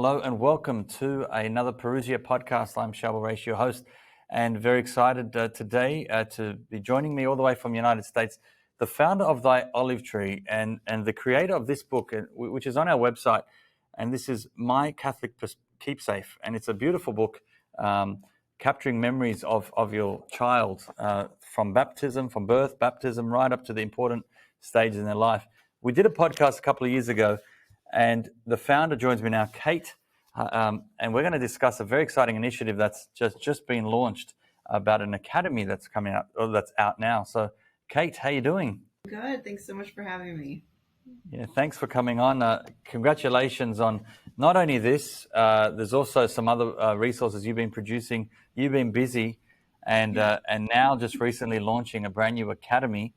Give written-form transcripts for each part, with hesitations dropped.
hello and welcome to another Perusia podcast. I'm Shabal Reish, your host, and very excited today to be joining me all the way from the United States, the founder of Thy Olive Tree and the creator of this book, which is on our website, and this is My Catholic Keepsake, and it's a beautiful book capturing memories of your child from baptism, from birth, baptism, right up to the important stages in their life. We did a podcast a couple of years ago, and the founder joins me now, Kate, and we're going to discuss a very exciting initiative that's just been launched about an academy that's coming out, or that's out now. So, Kate, how you doing? Good. Thanks so much for having me. Yeah, thanks for coming on. Congratulations on not only this, there's also some other resources you've been producing. You've been busy, and now just recently launching a brand new academy,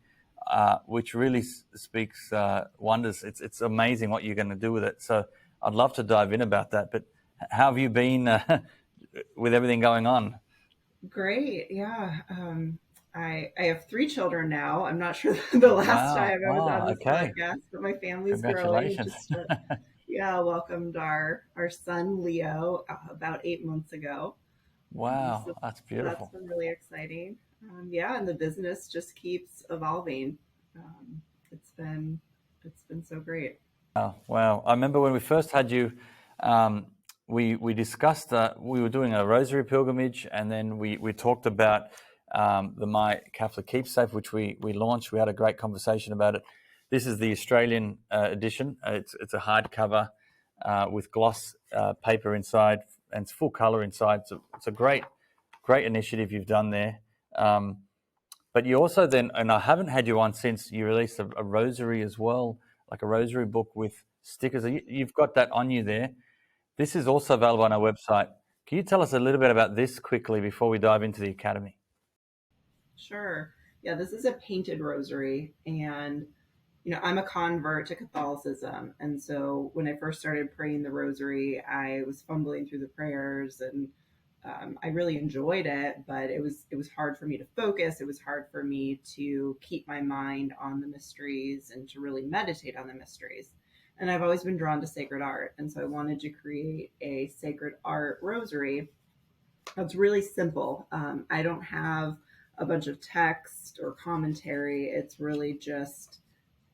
which really speaks wonders. It's amazing what you're going to do with it. So I'd love to dive in about that. But how have you been with everything going on? Great. Yeah. I have 3 children now. I'm not sure the last time I was on this podcast, but my family's growing. We Congratulations. just welcomed our son Leo about 8 months ago. Wow, So that's beautiful. that's been really exciting. And the business just keeps evolving. It's been so great. Oh, wow. I remember when we first had you, we discussed we were doing a rosary pilgrimage, and then we talked about the My Catholic Keepsake, which we launched. We had a great conversation about it. This is the Australian edition. It's a hardcover with gloss paper inside, and it's full color inside. So it's a great initiative you've done there. But you also then, and I haven't had you on since you released a rosary as well, like a rosary book with stickers. You've got that on you there. This is also available on our website. Can you tell us a little bit about this quickly before we dive into the academy? Sure. Yeah, this is a painted rosary, and I'm a convert to Catholicism, and so when I first started praying the rosary, I was fumbling through the prayers, and I really enjoyed it, but it was hard for me to focus. It was hard for me to keep my mind on the mysteries and to really meditate on the mysteries. And I've always been drawn to sacred art, and so I wanted to create a sacred art rosary that's really simple. I don't have a bunch of text or commentary. It's really just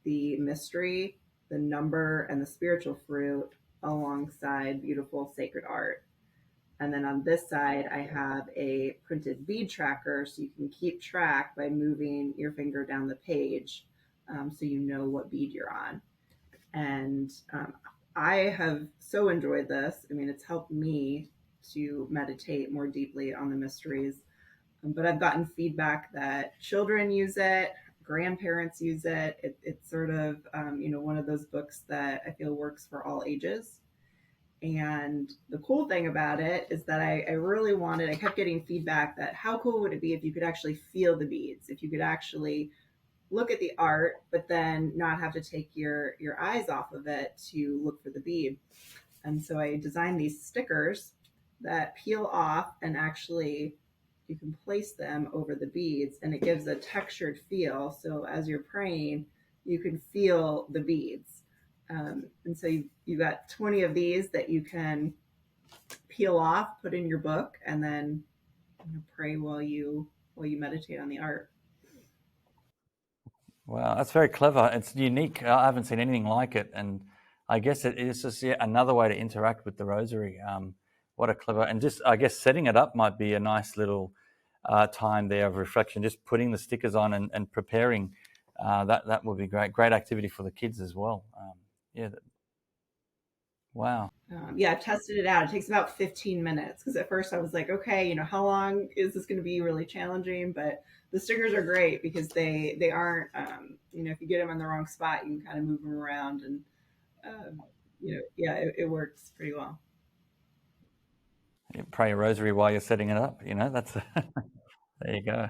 the mystery, the number, and the spiritual fruit alongside beautiful sacred art. And then on this side, I have a printed bead tracker, so you can keep track by moving your finger down the page, so you know what bead you're on. And I have so enjoyed this. I mean, it's helped me to meditate more deeply on the mysteries. But I've gotten feedback that children use it, grandparents use it. It's sort of, one of those books that I feel works for all ages. And the cool thing about it is that I really I kept getting feedback that how cool would it be if you could actually feel the beads, if you could actually look at the art, but then not have to take your eyes off of it to look for the bead. And so I designed these stickers that peel off, and actually you can place them over the beads, and it gives a textured feel. So as you're praying, you can feel the beads. And so you got 20 of these that you can peel off, put in your book, and then pray while you meditate on the art. Wow, that's very clever. It's unique. I haven't seen anything like it, and I guess it is just yet another way to interact with the rosary. What a clever, and just I guess setting it up might be a nice little time there of reflection. Just putting the stickers on and preparing, that would be great. Great activity for the kids as well. Wow. I've tested it out. It takes about 15 minutes, because at first I was like, okay, how long is this going to be? Really challenging, but the stickers are great because they aren't, if you get them in the wrong spot, you can kind of move them around, and it works pretty well. You pray a rosary while you're setting it up. That's there you go.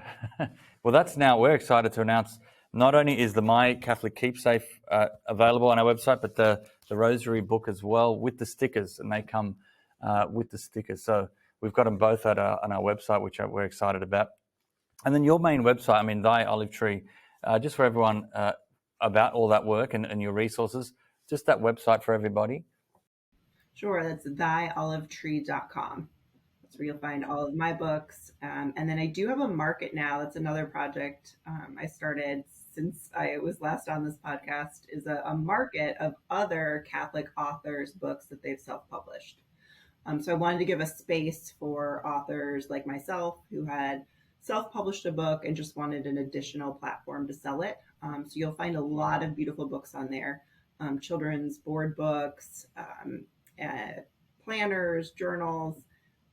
Well, that's now we're excited to announce. Not only is the My Catholic Keepsake available on our website, but the rosary book as well with the stickers, and they come with the stickers. So we've got them both on our website, which we're excited about. And then your main website, Thy Olive Tree, just for everyone about all that work and your resources, just that website for everybody. Sure, that's thyolivetree.com. That's where you'll find all of my books. And then I do have a market now. That's another project I started since I was last on this podcast, is a market of other Catholic authors' books that they've self-published. So I wanted to give a space for authors like myself who had self-published a book and just wanted an additional platform to sell it. So you'll find a lot of beautiful books on there, children's board books, uh, planners, journals.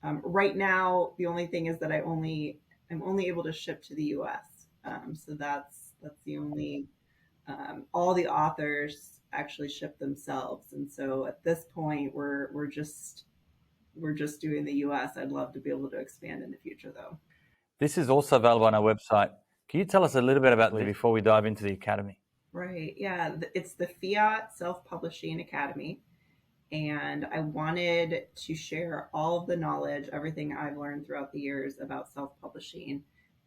Right now, the only thing is that I'm only able to ship to the U.S. So that's the only. All the authors actually ship themselves, and so at this point, we're just doing the U.S. I'd love to be able to expand in the future, though. This is also available on our website. Can you tell us a little bit about this before we dive into the academy? Right. Yeah. It's the Fiat Self Publishing Academy. And I wanted to share all of the knowledge, everything I've learned throughout the years about self publishing,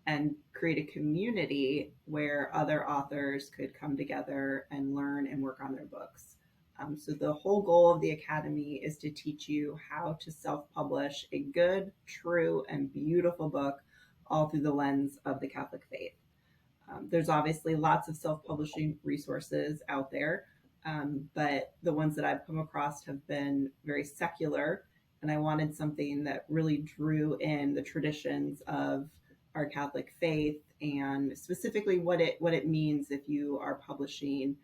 and create a community where other authors could come together and learn and work on their books. So, the whole goal of the Academy is to teach you how to self publish a good, true, and beautiful book, all through the lens of the Catholic faith. There's obviously lots of self publishing resources out there, but the ones that I've come across have been very secular. And I wanted something that really drew in the traditions of our Catholic faith, and specifically what it means if you are publishing,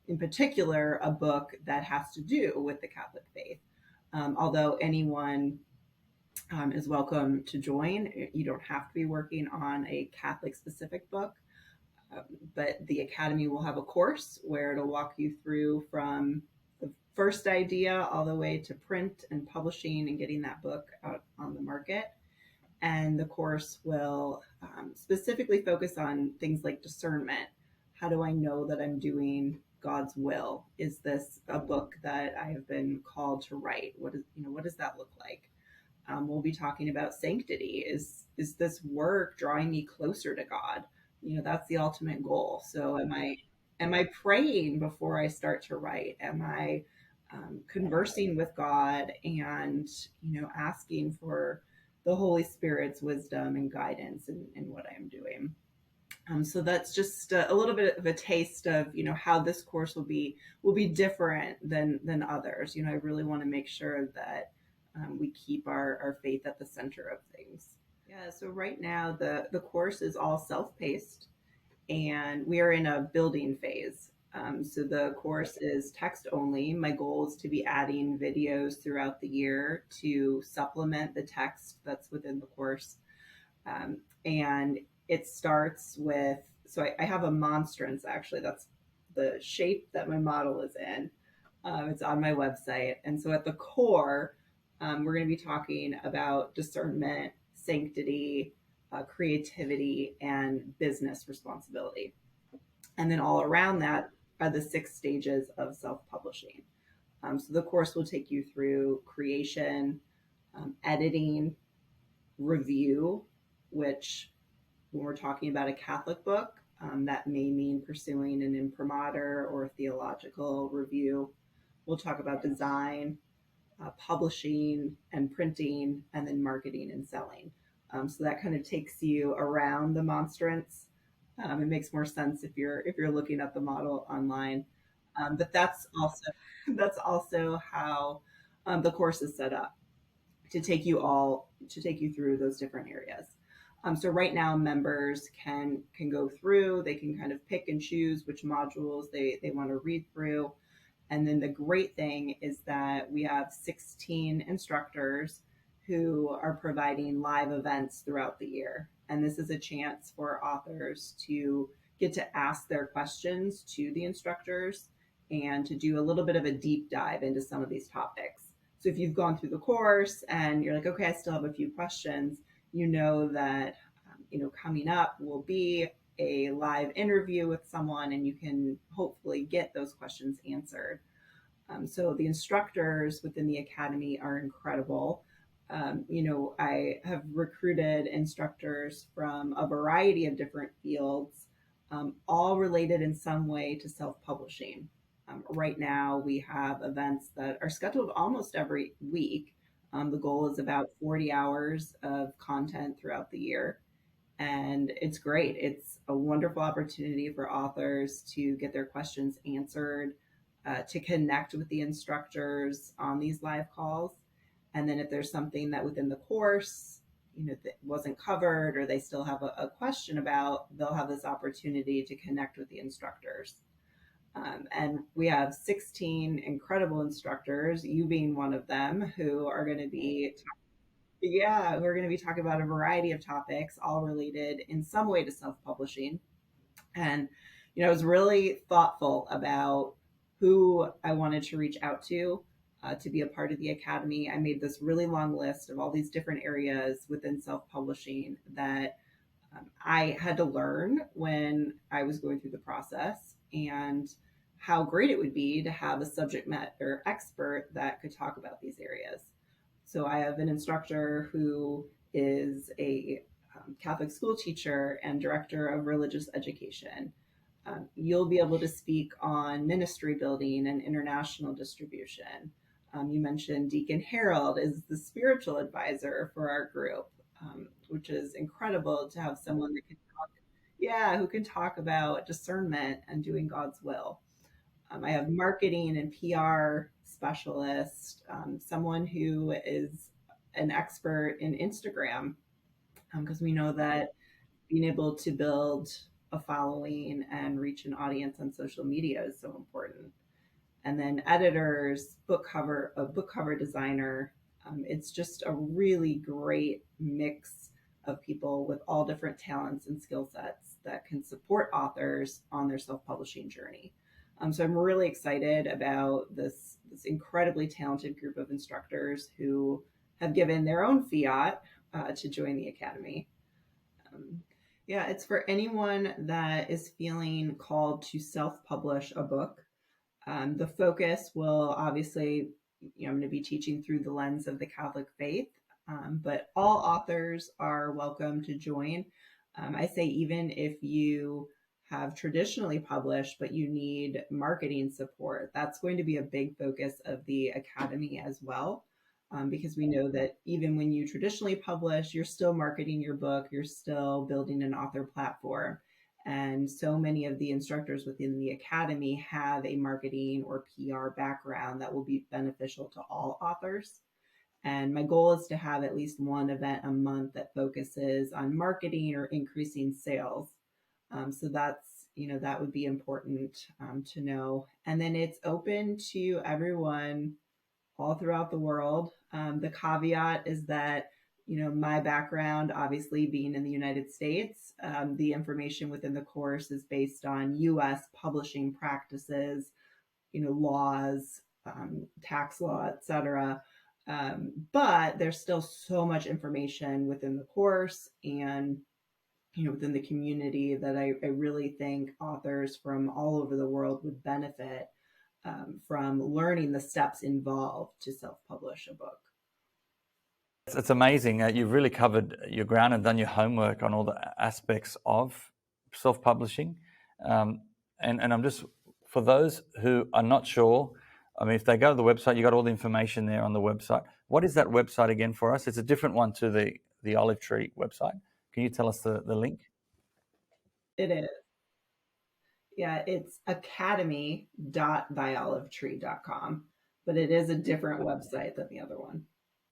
in particular, a book that has to do with the Catholic faith. Although anyone is welcome to join. You don't have to be working on a Catholic specific book, but the Academy will have a course where it'll walk you through from the first idea all the way to print and publishing and getting that book out on the market. And the course will specifically focus on things like discernment. How do I know that I'm doing God's will? Is this a book that I have been called to write? What does that look like? We'll be talking about sanctity. Is this work drawing me closer to God? That's the ultimate goal. So am I praying before I start to write? Am I conversing with God and asking for the Holy Spirit's wisdom and guidance in what I'm doing? So that's just a little bit of a taste of how this course will be different than others. I really want to make sure that we keep our faith at the center of things. Yeah, so right now the course is all self-paced, and we are in a building phase. So the course is text only. My goal is to be adding videos throughout the year to supplement the text that's within the course. And it starts with, so I have a monstrance, actually. That's the shape that my model is in. It's on my website. And so at the core, we're going to be talking about discernment, sanctity, creativity, and business responsibility. And then all around that are the 6 stages of self publishing. So the course will take you through creation, editing, review, which when we're talking about a Catholic book, that may mean pursuing an imprimatur or a theological review. We'll talk about design, publishing and printing, and then marketing and selling. So that kind of takes you around the monstrance. It makes more sense if you're looking at the model online, but that's also how the course is set up to take you through those different areas. So right now, members can go through. They can kind of pick and choose which modules they want to read through. And then the great thing is that we have 16 instructors who are providing live events throughout the year. And this is a chance for authors to get to ask their questions to the instructors and to do a little bit of a deep dive into some of these topics. So if you've gone through the course and you're like, okay, I still have a few questions, that coming up will be a live interview with someone, and you can hopefully get those questions answered. So the instructors within the Academy are incredible. I have recruited instructors from a variety of different fields, all related in some way to self-publishing. Right now, we have events that are scheduled almost every week. The goal is about 40 hours of content throughout the year. And it's great. It's a wonderful opportunity for authors to get their questions answered, to connect with the instructors on these live calls. And then if there's something that within the course, that wasn't covered or they still have a question about, they'll have this opportunity to connect with the instructors. And we have 16 incredible instructors, you being one of them, who are going to be we're going to be talking about a variety of topics, all related in some way to self-publishing. And I was really thoughtful about who I wanted to reach out to be a part of the academy. I made this really long list of all these different areas within self-publishing that I had to learn when I was going through the process, and how great it would be to have a subject matter expert that could talk about these areas. So I have an instructor who is a Catholic school teacher and director of religious education. You'll be able to speak on ministry building and international distribution. You mentioned Deacon Harold is the spiritual advisor for our group, which is incredible to have someone that can talk, who can talk about discernment and doing God's will. I have marketing and PR specialist, someone who is an expert in Instagram, because we know that being able to build a following and reach an audience on social media is so important. And then editors, a book cover designer. It's just a really great mix of people with all different talents and skill sets that can support authors on their self-publishing journey. So I'm really excited about this incredibly talented group of instructors who have given their own fiat to join the academy. It's for anyone that is feeling called to self-publish a book. The focus will obviously, I'm going to be teaching through the lens of the Catholic faith, but all authors are welcome to join. I say even if you have traditionally published, but you need marketing support, that's going to be a big focus of the academy as well. Because we know that even when you traditionally publish, you're still marketing your book, you're still building an author platform. And so many of the instructors within the academy have a marketing or PR background that will be beneficial to all authors. And my goal is to have at least one event a month that focuses on marketing or increasing sales. So that would be important to know. And then it's open to everyone all throughout the world. The caveat is that, my background, obviously being in the United States, the information within the course is based on U.S. publishing practices, laws, tax law, etc. But there's still so much information within the course and within the community that I really think authors from all over the world would benefit from learning the steps involved to self-publish a book. It's amazing. You've really covered your ground and done your homework on all the aspects of self-publishing. And I'm just, for those who are not sure, if they go to the website, you got all the information there on the website. What is that website again for us? It's a different one to the Olive Tree website. Can you tell us the link? It is. Yeah, it's academy.theolivetree.com, but it is a different website than the other one.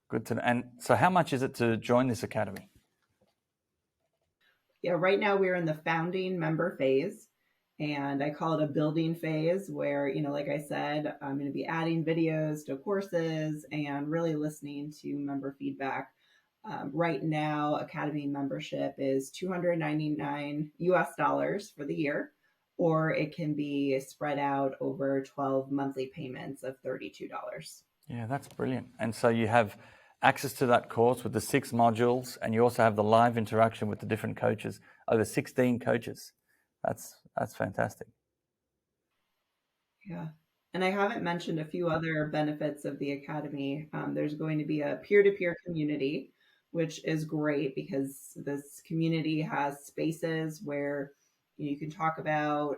Good to know. And so how much is it to join this academy? Yeah, right now we're in the founding member phase, and I call it a building phase where, like I said, I'm going to be adding videos to courses and really listening to member feedback. Right now, Academy membership is $299 US for the year, or it can be spread out over 12 monthly payments of $32. Yeah, that's brilliant. And so you have access to that course with the 6 modules, and you also have the live interaction with the different coaches, over 16 coaches. That's fantastic. Yeah. And I haven't mentioned a few other benefits of the academy. There's going to be a peer-to-peer community, which is great because this community has spaces where, You can talk about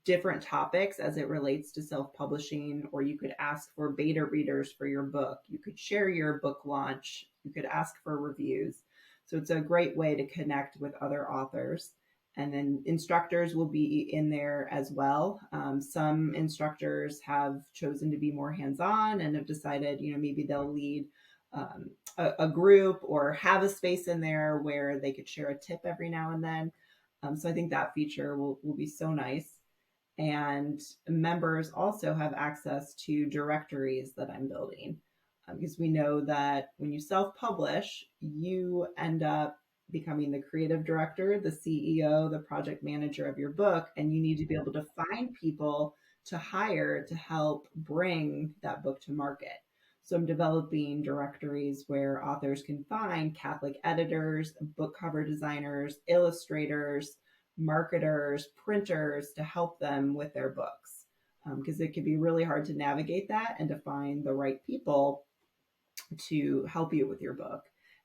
different topics as it relates to self-publishing, or you could ask for beta readers for your book. You could share your book launch. You could ask for reviews. So it's a great way to connect with other authors. And then instructors will be in there as well. Some instructors have chosen to be more hands-on and have decided, maybe they'll lead a group or have a space in there where they could share a tip every now and then. So I think that feature will be so nice. And members also have access to directories that I'm building, because we know that when you self-publish, you end up becoming the creative director, the CEO, the project manager of your book, and you need to be able to find people to hire to help bring that book to market. So I'm developing directories where authors can find Catholic editors, book cover designers, illustrators, marketers, printers to help them with their books. Because it can be really hard to navigate that and to find the right people to help you with your book.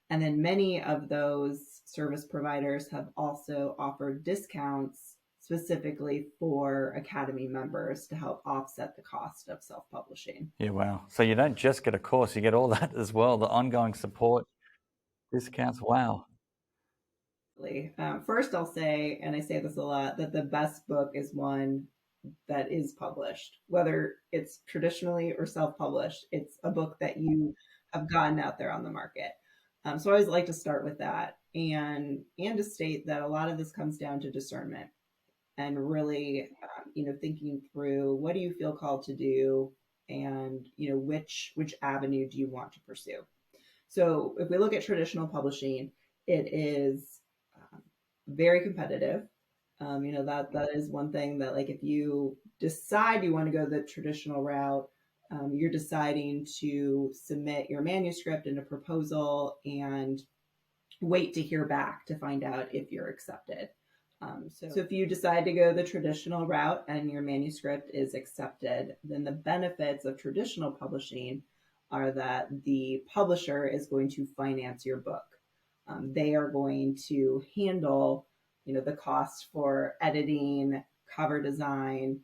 And then many of those service providers have also offered discounts specifically for Academy members to help offset the cost of self-publishing. Yeah, wow. So you don't just get a course, you get all that as well, the ongoing support, discounts. Wow. First, I'll say, and I say this a lot, that the best book is one that is published, whether it's traditionally or self-published. It's a book that you have gotten out there on the market. So I always like to start with that, and to state that a lot of this comes down to discernment and really, thinking through what do you feel called to do, and which avenue do you want to pursue. So if we look at traditional publishing, it is very competitive. That is one thing that, like, if you decide you want to go the traditional route, you're deciding to submit your manuscript and a proposal and wait to hear back to find out if you're accepted. So if you decide to go the traditional route and your manuscript is accepted, then the benefits of traditional publishing are that the publisher is going to finance your book. They are going to handle, the cost for editing, cover design,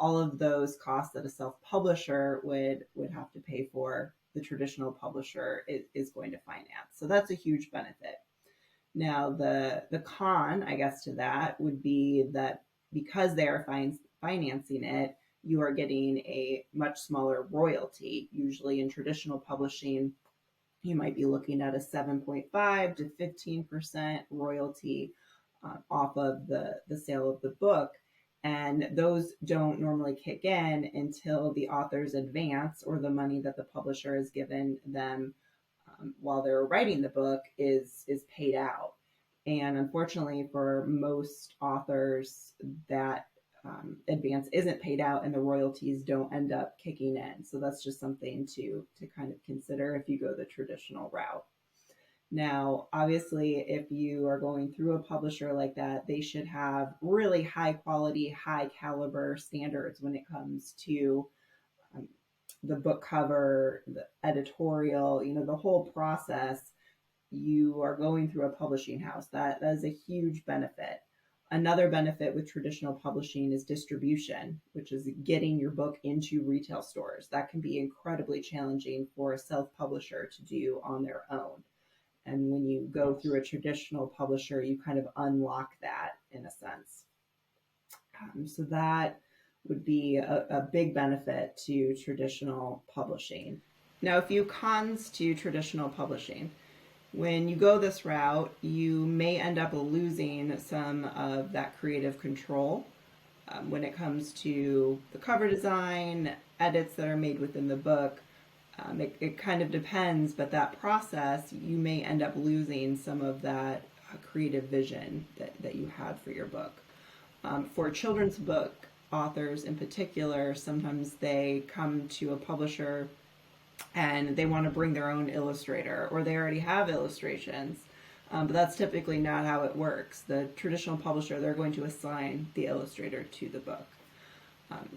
all of those costs that a self-publisher would have to pay for. The traditional publisher is going to finance. So that's a huge benefit. Now, the con, I guess, to that would be that because they are financing it, you are getting a much smaller royalty. Usually in traditional publishing, you might be looking at a 7.5 to 15% royalty off of the sale of the book. And those don't normally kick in until the author's advance, or the money that the publisher has given them while they're writing the book, is paid out. And unfortunately, for most authors, that advance isn't paid out, and the royalties don't end up kicking in. So that's just something to kind of consider if you go the traditional route. Now, obviously, if you are going through a publisher like that, they should have really high quality, high caliber standards when it comes to the book cover, the editorial, the whole process. You are going through a publishing house. That is a huge benefit. Another benefit with traditional publishing is distribution, which is getting your book into retail stores. That can be incredibly challenging for a self-publisher to do on their own. And when you go through a traditional publisher, you kind of unlock that in a sense. So that would be a big benefit to traditional publishing. Now, a few cons to traditional publishing. When you go this route, you may end up losing some of that creative control when it comes to the cover design, edits that are made within the book. It kind of depends, but that process, you may end up losing some of that creative vision that you had for your book. For children's book authors in particular, sometimes they come to a publisher and they want to bring their own illustrator, or they already have illustrations. But that's typically not how it works. The traditional publisher, they're going to assign the illustrator to the book.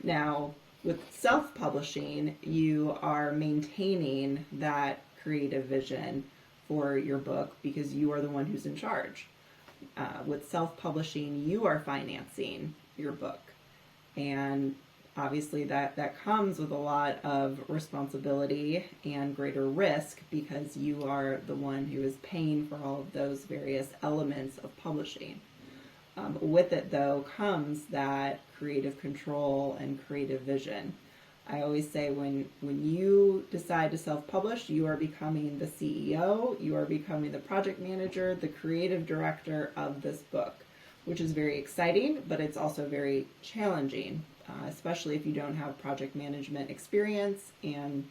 Now, with self-publishing, you are maintaining that creative vision for your book because you are the one who's in charge. with self-publishing, you are financing your book. And obviously that comes with a lot of responsibility and greater risk because you are the one who is paying for all of those various elements of publishing. With it, though, comes that creative control and creative vision. I always say when you decide to self-publish, you are becoming the CEO, you are becoming the project manager, the creative director of this book, which is very exciting, but it's also very challenging, especially if you don't have project management experience and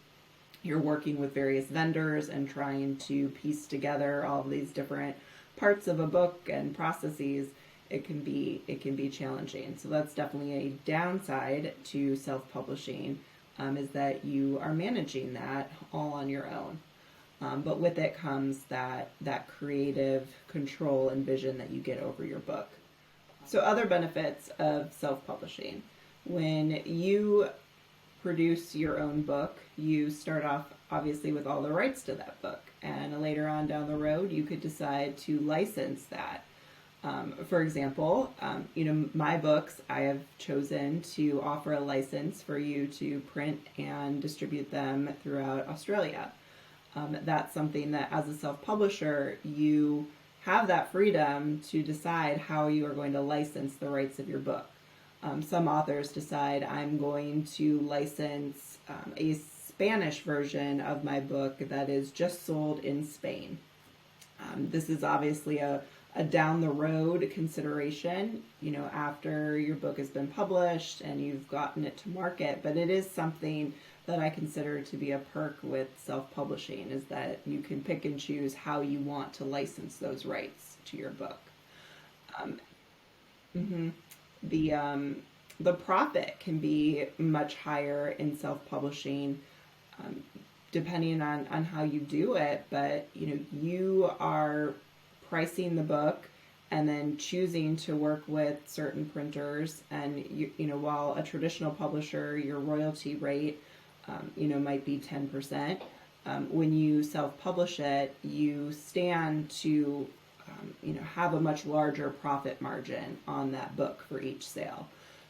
you're working with various vendors and trying to piece together all of these different parts of a book and processes. It can be challenging. So that's definitely a downside to self-publishing, is that you are managing that all on your own. But with it comes that creative control and vision that you get over your book. So other benefits of self-publishing: when you produce your own book, you start off obviously with all the rights to that book, and later on down the road, you could decide to license that. For example, my books, I have chosen to offer a license for you to print and distribute them throughout Australia. That's something that as a self-publisher, you have that freedom to decide how you are going to license the rights of your book. Some authors decide I'm going to license a Spanish version of my book that is just sold in Spain. This is obviously a down the road consideration, after your book has been published and you've gotten it to market, but it is something that I consider to be a perk with self-publishing, is that you can pick and choose how you want to license those rights to your book. Um, mhm. The profit can be much higher in self-publishing, um, depending on how you do it, but you are pricing the book and then choosing to work with certain printers. And while a traditional publisher, your royalty rate might be 10%. When you self-publish it, you stand to have a much larger profit margin on that book for each sale.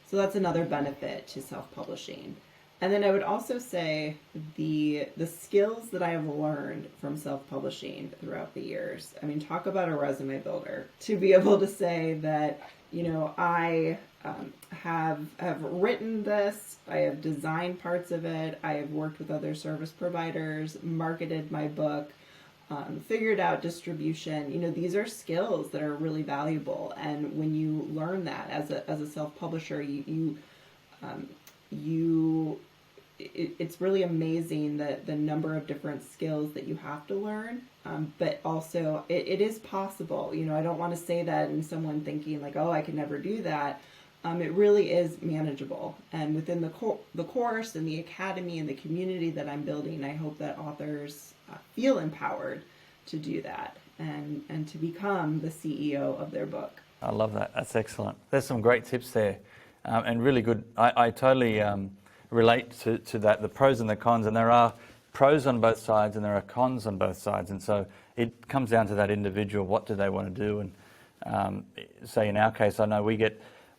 So that's another benefit to self-publishing. And then I would also say the skills that I have learned from self-publishing throughout the years. I mean, talk about a resume builder. To be able to say that, I have written this, I have designed parts of it, I have worked with other service providers, marketed my book, figured out distribution. These are skills that are really valuable. And when you learn that as a self-publisher, you it's really amazing the number of different skills that you have to learn. But also it is possible. I don't want to say that and someone thinking like, oh, I can never do that. It really is manageable. And within the course and the academy and the community that I'm building, I hope that authors feel empowered to do that and to become the CEO of their book. I love that. That's excellent. There's some great tips there, and really good. I totally relate to that, the pros and the cons, and there are pros on both sides and there are cons on both sides, and so it comes down to that individual. What do they want to do? And say in our case, I know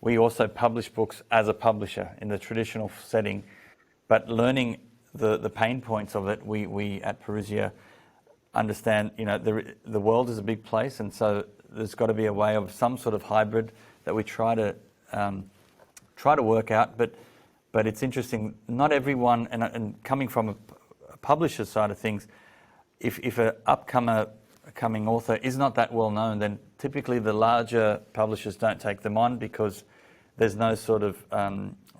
we also publish books as a publisher in the traditional setting, but learning the pain points of it, we at Perusia understand, the world is a big place, and so there's got to be a way of some sort of hybrid that we try to work out. But it's interesting, not everyone, and coming from a publisher side of things, if an upcoming author is not that well known, then typically the larger publishers don't take them on because there's no sort of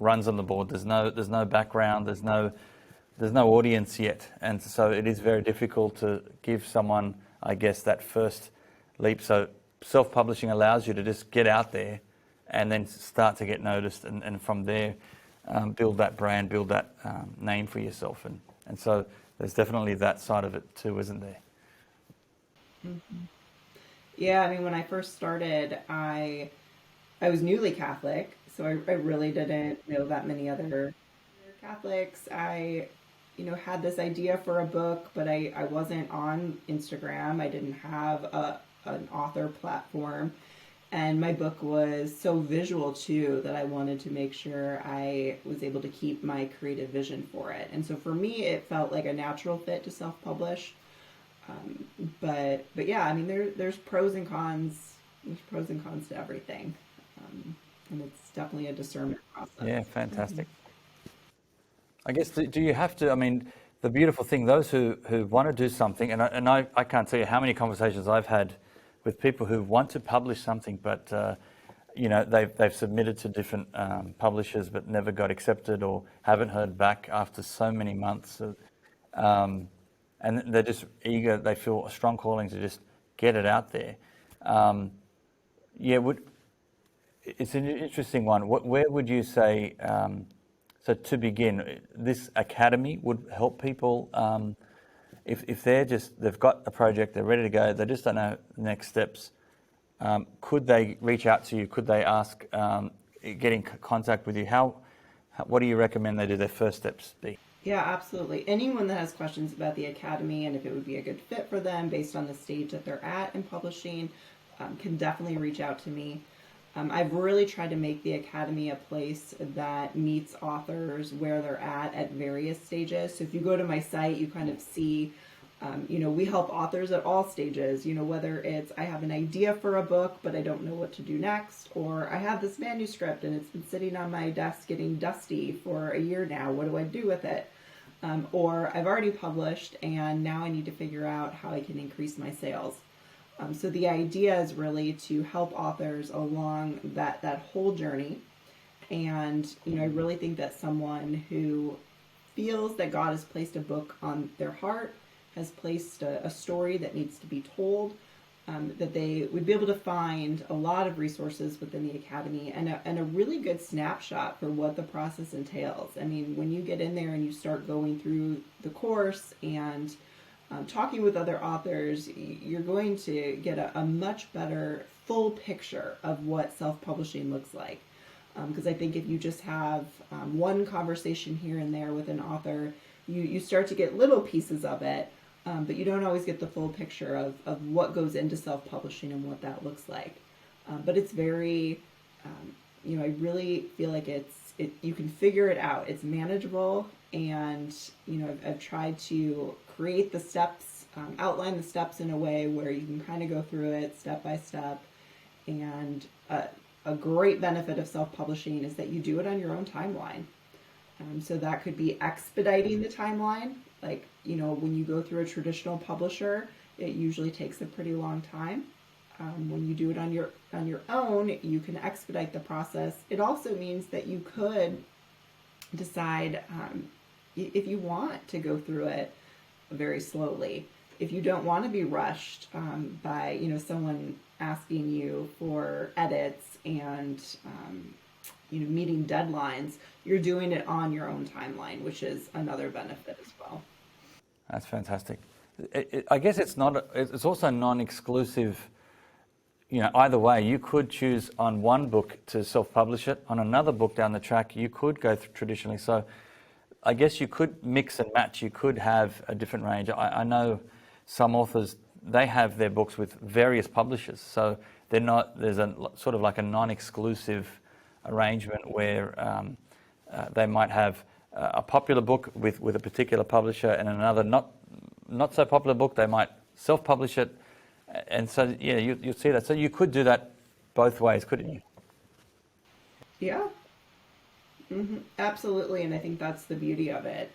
runs on the board. There's no background. There's no audience yet, and so it is very difficult to give someone, I guess, that first leap. So self-publishing allows you to just get out there and then start to get noticed, and from there build that brand, build that name for yourself, and so there's definitely that side of it too, isn't there? Mhm. Yeah, I mean, when I first started, I was newly Catholic, so I really didn't know that many other Catholics. I had this idea for a book, but I wasn't on Instagram. I didn't have an author platform. And my book was so visual too that I wanted to make sure I was able to keep my creative vision for it. And so for me, it felt like a natural fit to self-publish. But yeah, I mean, there's pros and cons. There's pros and cons to everything, and it's definitely a discernment process. Yeah, fantastic. I guess, do you have to, I mean, the beautiful thing, those who want to do something, and I can't tell you how many conversations I've had with people who want to publish something, but they've submitted to different publishers but never got accepted or haven't heard back after so many months. And they're just eager, they feel a strong calling to just get it out there. Yeah, it's an interesting one. Where would you say, so to begin, this academy would help people if they've got a project, they're ready to go, they just don't know the next steps. Could they reach out to you? Could they ask, get in contact with you? What do you recommend they do, their first steps be? Yeah, absolutely. Anyone that has questions about the academy and if it would be a good fit for them based on the stage that they're at in publishing can definitely reach out to me. I've really tried to make the academy a place that meets authors where they're at various stages. So if you go to my site, you kind of see, we help authors at all stages, whether it's I have an idea for a book, but I don't know what to do next, or I have this manuscript and it's been sitting on my desk getting dusty for a year now. What do I do with it? Or I've already published and now I need to figure out how I can increase my sales. So the idea is really to help authors along that whole journey. And, I really think that someone who feels that God has placed a book on their heart, has placed a story that needs to be told, that they would be able to find a lot of resources within the academy and a really good snapshot for what the process entails. I mean, when you get in there and you start going through the course and talking with other authors, you're going to get a much better full picture of what self-publishing looks like. Because I think if you just have one conversation here and there with an author, you start to get little pieces of it, but you don't always get the full picture of what goes into self-publishing and what that looks like. But it's very, I really feel like you can figure it out. It's manageable, and I've tried to create the steps, outline the steps in a way where you can kind of go through it step by step. And a great benefit of self-publishing is that you do it on your own timeline. So that could be expediting the timeline. Like, when you go through a traditional publisher, it usually takes a pretty long time. When you do it on your own, you can expedite the process. It also means that you could decide if you want to go through it very slowly. If you don't want to be rushed by someone asking you for edits and meeting deadlines, you're doing it on your own timeline, which is another benefit as well. That's fantastic. I guess it's also non-exclusive. Either way, you could choose on one book to self-publish it. On another book down the track, you could go traditionally. So I guess you could mix and match. You could have a different range. I know some authors, they have their books with various publishers. So there's a sort of like a non-exclusive arrangement where they might have a popular book with a particular publisher and another not so popular book, they might self-publish it. And so, yeah, you'll see that. So you could do that both ways, couldn't you? Yeah, absolutely. And I think that's the beauty of it.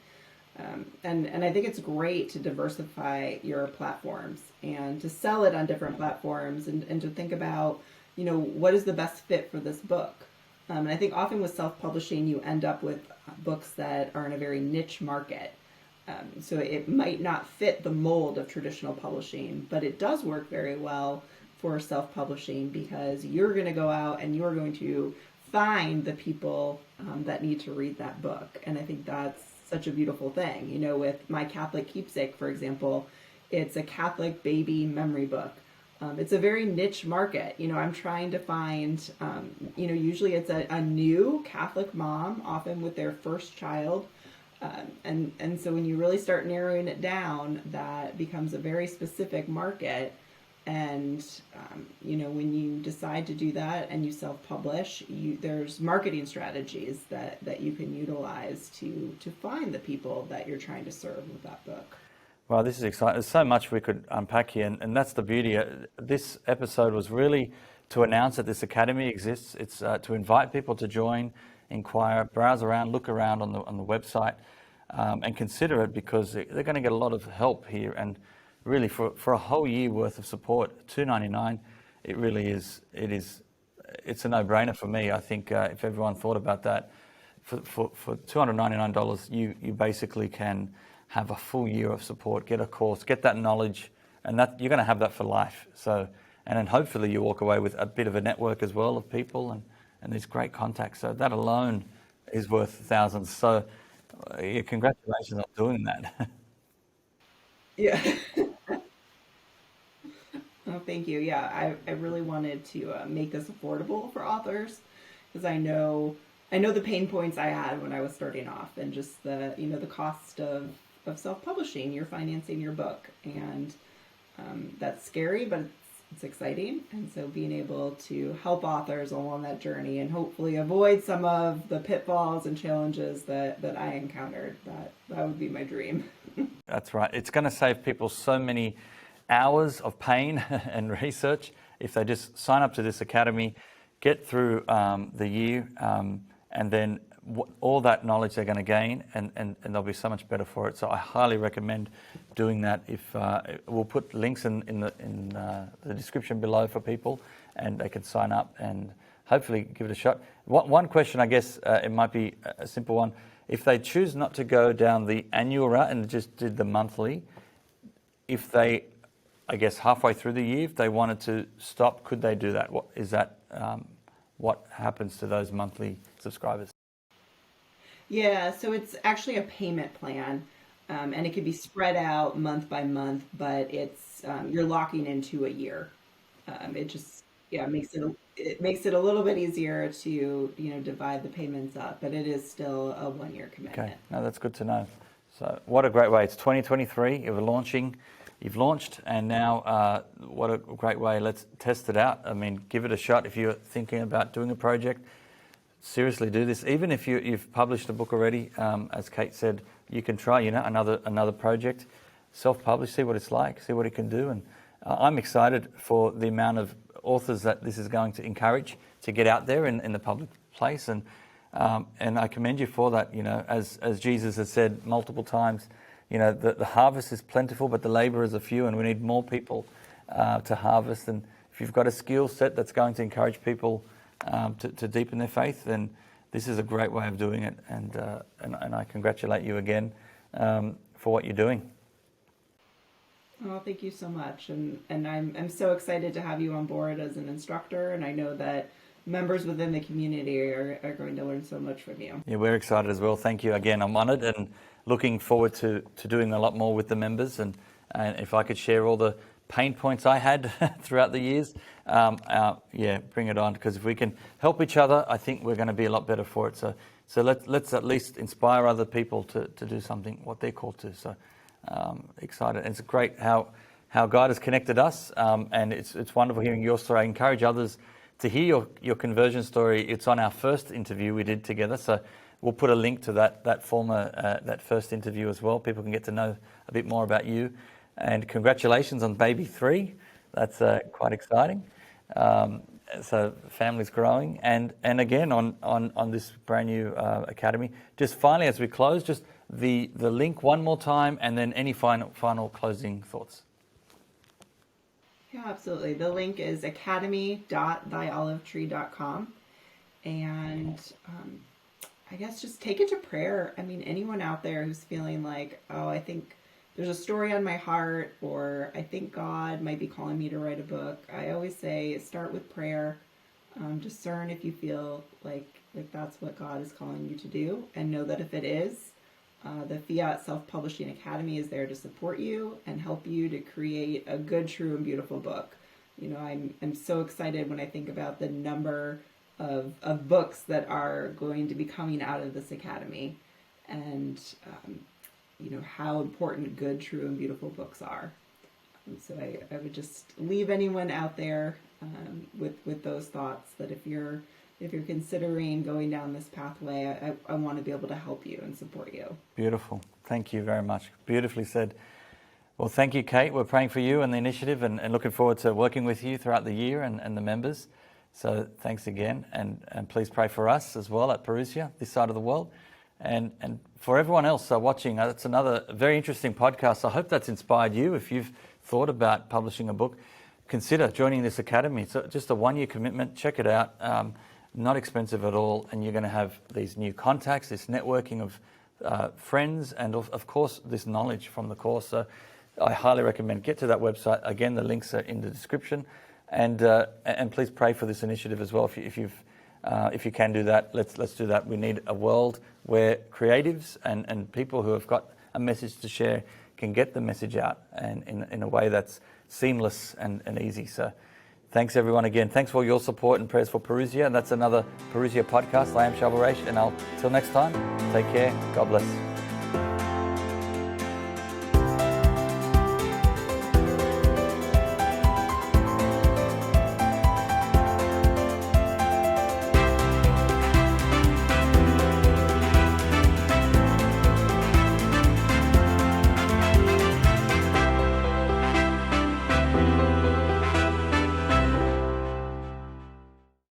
And I think it's great to diversify your platforms and to sell it on different platforms and to think about, what is the best fit for this book. And I think often with self-publishing, you end up with books that are in a very niche market. So it might not fit the mold of traditional publishing, but it does work very well for self-publishing because you're going to go out and you're going to find the people that need to read that book. And I think that's such a beautiful thing. With My Catholic Keepsake, for example, it's a Catholic baby memory book. It's a very niche market. I'm trying to find, usually it's a new Catholic mom, often with their first child. And so when you really start narrowing it down, that becomes a very specific market. And when you decide to do that and you self-publish, there's marketing strategies that you can utilize to find the people that you're trying to serve with that book. Well, this is exciting. There's so much we could unpack here, and that's the beauty. This episode was really to announce that this academy exists. It's to invite people to join, inquire, browse around, look around on the website, and consider it, because they're going to get a lot of help here. And really, for a whole year worth of support, $2.99, it really is. It's a no-brainer for me. I think if everyone thought about that, for $299, you basically can have a full year of support, get a course, get that knowledge, and that you're going to have that for life. So, and then hopefully you walk away with a bit of a network as well of people and these great contacts. So that alone is worth thousands. So yeah, congratulations on doing that. Yeah. Oh, thank you. Yeah, I really wanted to make this affordable for authors, because I know the pain points I had when I was starting off, and just the cost of self-publishing. You're financing your book, and that's scary, but it's exciting. And so being able to help authors along that journey and hopefully avoid some of the pitfalls and challenges that I encountered, that would be my dream. That's right. It's going to save people so many hours of pain and research if they just sign up to this academy, get through the year, and then all that knowledge they're going to gain, and they'll be so much better for it. So I highly recommend doing that. If we'll put links in the description below for people, and they can sign up and hopefully give it a shot. One question, I guess it might be a simple one. If they choose not to go down the annual route and just did the monthly, if they, I guess halfway through the year, if they wanted to stop, could they do that? What happens to those monthly subscribers? Yeah, so it's actually a payment plan, and it can be spread out month by month, but it's you're locking into a year. It just makes it a little bit easier to divide the payments up, but it is still a 1 year Okay, commitment. no, that's good to know. So what a great way. It's 2023, you've launched, and now what a great way. Let's test it out. I mean, give it a shot if you're thinking about doing a project. Seriously, do this. Even if you've published a book already, as Kate said, you can try, another project, self-publish, see what it's like, see what it can do. And I'm excited for the amount of authors that this is going to encourage to get out there in the public place. And I commend you for that. As Jesus has said multiple times, the harvest is plentiful, but the laborers are few, and we need more people to harvest. And if you've got a skill set that's going to encourage people to deepen their faith, then this is a great way of doing it. And I congratulate you again for what you're doing. Oh, thank you so much, and I'm so excited to have you on board as an instructor, and I know that members within the community are going to learn so much from you. Yeah, we're excited as well. Thank you again. I'm honoured and looking forward to doing a lot more with the members. And if I could share all the pain points I had throughout the years, bring it on. Because if we can help each other, I think we're going to be a lot better for it. So let's at least inspire other people to do something what they're called to. So excited. And it's great how God has connected us, and it's wonderful hearing your story. I encourage others to hear your conversion story. It's on our first interview we did together. So we'll put a link to that first interview as well. People can get to know a bit more about you. And congratulations on baby 3. That's quite exciting. So family's growing. And again, on this brand new academy. Just finally, as we close, just the link one more time, and then any final closing thoughts. Yeah, absolutely. The link is academy.thyolivetree.com. And I guess just take it to prayer. I mean, anyone out there who's feeling like, oh, I think there's a story on my heart, or I think God might be calling me to write a book, I always say start with prayer. Discern if you feel like that's what God is calling you to do, and know that if it is, the Fiat Self-Publishing Academy is there to support you and help you to create a good, true, and beautiful book. I'm so excited when I think about the number of books that are going to be coming out of this academy, and how important good, true, and beautiful books are. And so I would just leave anyone out there with those thoughts that if you're considering going down this pathway, I want to be able to help you and support you. Beautiful. Thank you very much. Beautifully said. Well, thank you, Kate. We're praying for you and the initiative and looking forward to working with you throughout the year and the members. So thanks again. And please pray for us as well at Perusia, this side of the world. And for everyone else watching, it's another very interesting podcast. I hope that's inspired you. If you've thought about publishing a book, consider joining this academy. It's just a one-year commitment. Check it out. Not expensive at all. And you're going to have these new contacts, this networking of friends, and of course, this knowledge from the course. So I highly recommend get to that website. Again, the links are in the description. And please pray for this initiative as well. If you can do that, let's do that. We need a world where creatives and people who have got a message to share can get the message out and in a way that's seamless and easy. So thanks everyone again. Thanks for your support and prayers for Perusia. And that's another Perusia podcast. I am Shabarash, and till next time, take care. God bless.